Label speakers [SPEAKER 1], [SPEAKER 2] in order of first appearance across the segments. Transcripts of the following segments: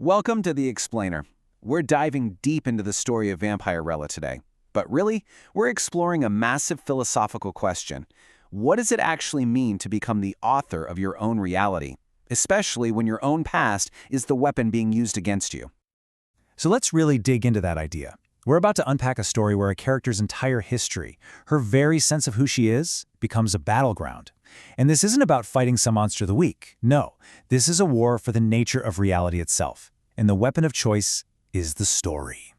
[SPEAKER 1] Welcome to The Explainer. We're diving deep into the story of Vampirella today. But really, we're exploring a massive philosophical question. What does it actually mean to become the author of your own reality, especially when your own past is the weapon being used against you?
[SPEAKER 2] So let's really dig into that idea. We're about to unpack a story where a character's entire history, her very sense of who she is, becomes a battleground. And this isn't about fighting some monster of the week. No, this is a war for the nature of reality itself. And the weapon of choice is the story.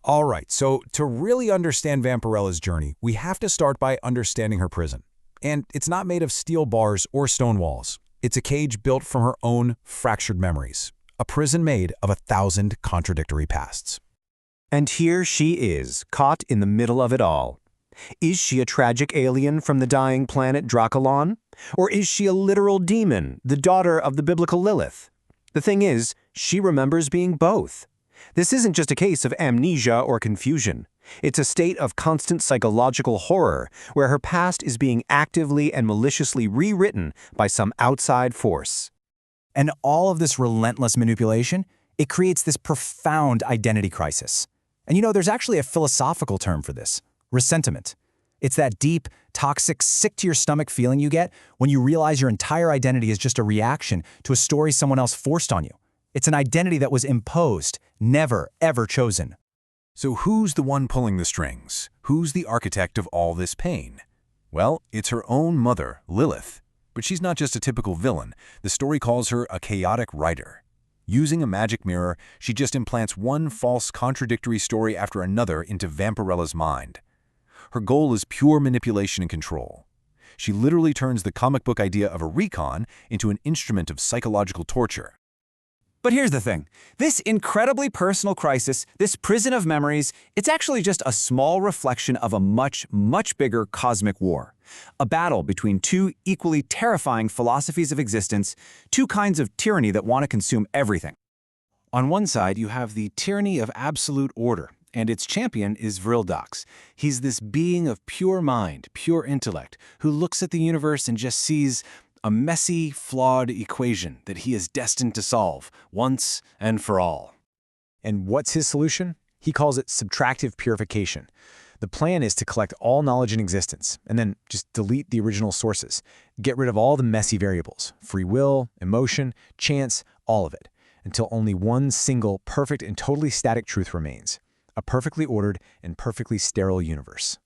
[SPEAKER 3] All right, so to really understand Vampirella's journey, we have to start by understanding her prison. And it's not made of steel bars or stone walls. It's a cage built from her own fractured memories. A prison made of 1,000 contradictory pasts.
[SPEAKER 4] And here she is, caught in the middle of it all. Is she a tragic alien from the dying planet Draculon? Or is she a literal demon, the daughter of the biblical Lilith? The thing is, she remembers being both. This isn't just a case of amnesia or confusion. It's a state of constant psychological horror, where her past is being actively and maliciously rewritten by some outside force.
[SPEAKER 2] And all of this relentless manipulation, it creates this profound identity crisis. And there's actually a philosophical term for this: resentment. It's that deep, toxic, sick-to-your-stomach feeling you get when you realize your entire identity is just a reaction to a story someone else forced on you. It's an identity that was imposed, never, ever chosen.
[SPEAKER 3] So who's the one pulling the strings? Who's the architect of all this pain? Well, it's her own mother, Lilith. But she's not just a typical villain. The story calls her a chaotic writer. Using a magic mirror, she just implants one false contradictory story after another into Vampirella's mind. Her goal is pure manipulation and control. She literally turns the comic book idea of a recon into an instrument of psychological torture.
[SPEAKER 5] But here's the thing. This incredibly personal crisis, this prison of memories, it's actually just a small reflection of a much, much bigger cosmic war. A battle between two equally terrifying philosophies of existence, two kinds of tyranny that want to consume everything.
[SPEAKER 1] On one side, you have the tyranny of absolute order, and its champion is Villox. He's this being of pure mind, pure intellect, who looks at the universe and just sees a messy, flawed equation that he is destined to solve once and for all.
[SPEAKER 2] And what's his solution? He calls it subtractive purification. The plan is to collect all knowledge in existence and then just delete the original sources. Get rid of all the messy variables: free will, emotion, chance, all of it, until only one single, perfect and totally static truth remains: a perfectly ordered and perfectly sterile universe.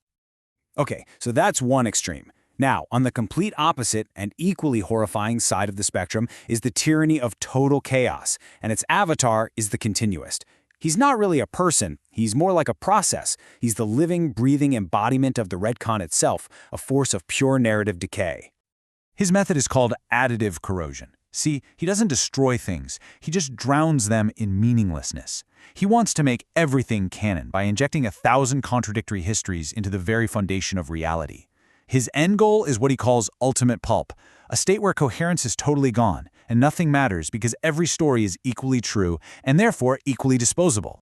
[SPEAKER 5] Okay, so that's one extreme. Now, on the complete opposite and equally horrifying side of the spectrum is the tyranny of total chaos, and its avatar is the Continuist. He's not really a person, he's more like a process. He's the living, breathing embodiment of the retcon itself, a force of pure narrative decay.
[SPEAKER 3] His method is called additive corrosion. See, he doesn't destroy things, he just drowns them in meaninglessness. He wants to make everything canon by injecting 1,000 contradictory histories into the very foundation of reality. His end goal is what he calls ultimate pulp, a state where coherence is totally gone, and nothing matters because every story is equally true and therefore equally disposable.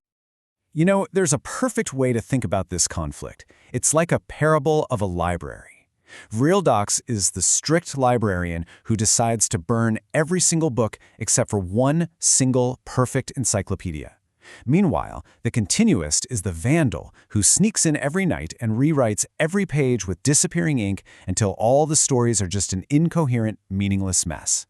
[SPEAKER 2] There's a perfect way to think about this conflict. It's like a parable of a library. Villox is the strict librarian who decides to burn every single book except for one single perfect encyclopedia. Meanwhile, the Continuist is the vandal who sneaks in every night and rewrites every page with disappearing ink until all the stories are just an incoherent, meaningless mess.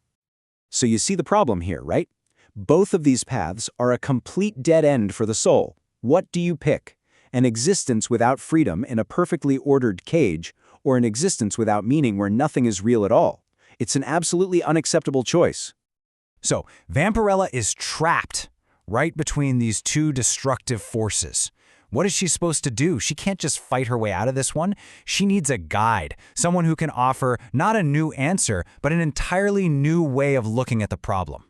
[SPEAKER 4] So you see the problem here, right? Both of these paths are a complete dead end for the soul. What do you pick? An existence without freedom in a perfectly ordered cage, or an existence without meaning where nothing is real at all? It's an absolutely unacceptable choice.
[SPEAKER 2] So, Vampirella is trapped right between these two destructive forces. What is she supposed to do? She can't just fight her way out of this one. She needs a guide, someone who can offer not a new answer, but an entirely new way of looking at the problem.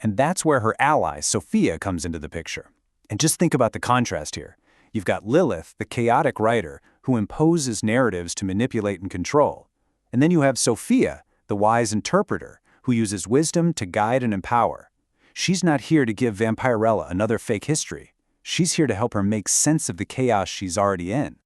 [SPEAKER 1] And that's where her ally, Sophia, comes into the picture. And just think about the contrast here. You've got Lilith, the chaotic writer, who imposes narratives to manipulate and control. And then you have Sophia, the wise interpreter, who uses wisdom to guide and empower. She's not here to give Vampirella another fake history. She's here to help her make sense of the chaos she's already in.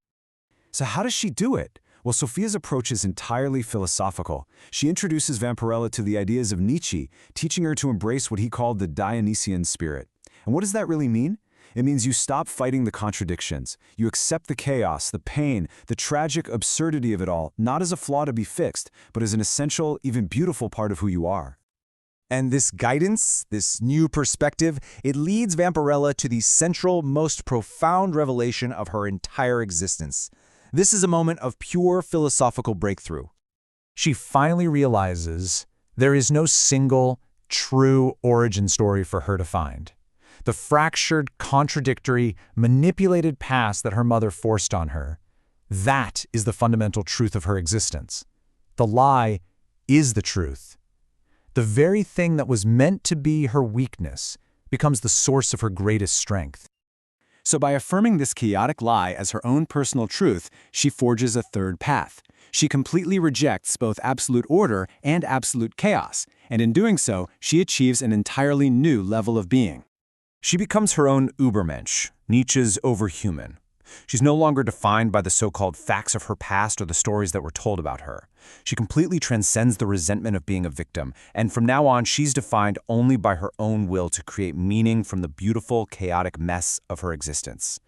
[SPEAKER 2] So how does she do it? Well, Sophia's approach is entirely philosophical. She introduces Vampirella to the ideas of Nietzsche, teaching her to embrace what he called the Dionysian spirit. And what does that really mean? It means you stop fighting the contradictions. You accept the chaos, the pain, the tragic absurdity of it all, not as a flaw to be fixed, but as an essential, even beautiful part of who you are.
[SPEAKER 4] And this guidance, this new perspective, it leads Vampirella to the central, most profound revelation of her entire existence. This is a moment of pure philosophical breakthrough.
[SPEAKER 2] She finally realizes there is no single, true origin story for her to find. The fractured, contradictory, manipulated past that her mother forced on her, that is the fundamental truth of her existence. The lie is the truth. The very thing that was meant to be her weakness becomes the source of her greatest strength.
[SPEAKER 5] So by affirming this chaotic lie as her own personal truth, she forges a third path. She completely rejects both absolute order and absolute chaos, and in doing so, she achieves an entirely new level of being.
[SPEAKER 4] She becomes her own Übermensch, Nietzsche's overhuman. She's no longer defined by the so-called facts of her past or the stories that were told about her. She completely transcends the resentment of being a victim, and from now on, she's defined only by her own will to create meaning from the beautiful, chaotic mess of her existence.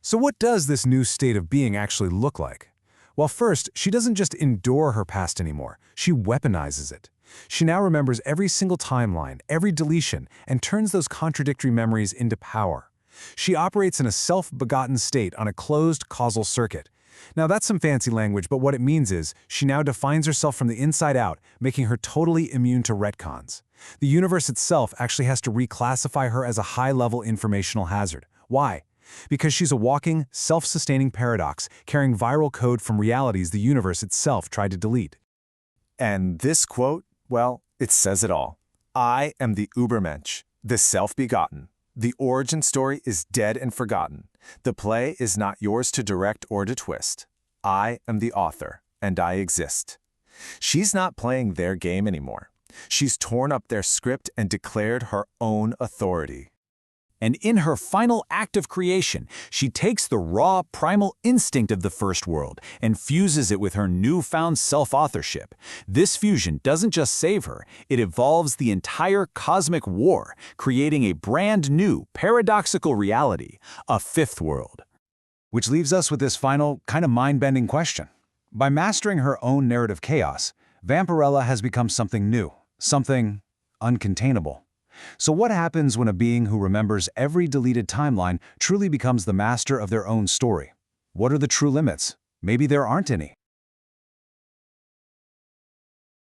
[SPEAKER 2] So what does this new state of being actually look like? Well, first, she doesn't just endure her past anymore. She weaponizes it. She now remembers every single timeline, every deletion, and turns those contradictory memories into power. She operates in a self-begotten state on a closed causal circuit. Now that's some fancy language, but what it means is she now defines herself from the inside out, making her totally immune to retcons. The universe itself actually has to reclassify her as a high-level informational hazard. Why? Because she's a walking, self-sustaining paradox, carrying viral code from realities the universe itself tried to delete.
[SPEAKER 1] And this quote, well, it says it all. I am the Übermensch, the self-begotten. The origin story is dead and forgotten. The play is not yours to direct or to twist. I am the author, and I exist. She's not playing their game anymore. She's torn up their script and declared her own authority.
[SPEAKER 5] And in her final act of creation, she takes the raw, primal instinct of the first world and fuses it with her newfound self-authorship. This fusion doesn't just save her, it evolves the entire cosmic war, creating a brand new, paradoxical reality, a fifth world.
[SPEAKER 2] Which leaves us with this final, kind of mind-bending question. By mastering her own narrative chaos, Vampirella has become something new, something uncontainable. So what happens when a being who remembers every deleted timeline truly becomes the master of their own story? What are the true limits? Maybe there aren't any.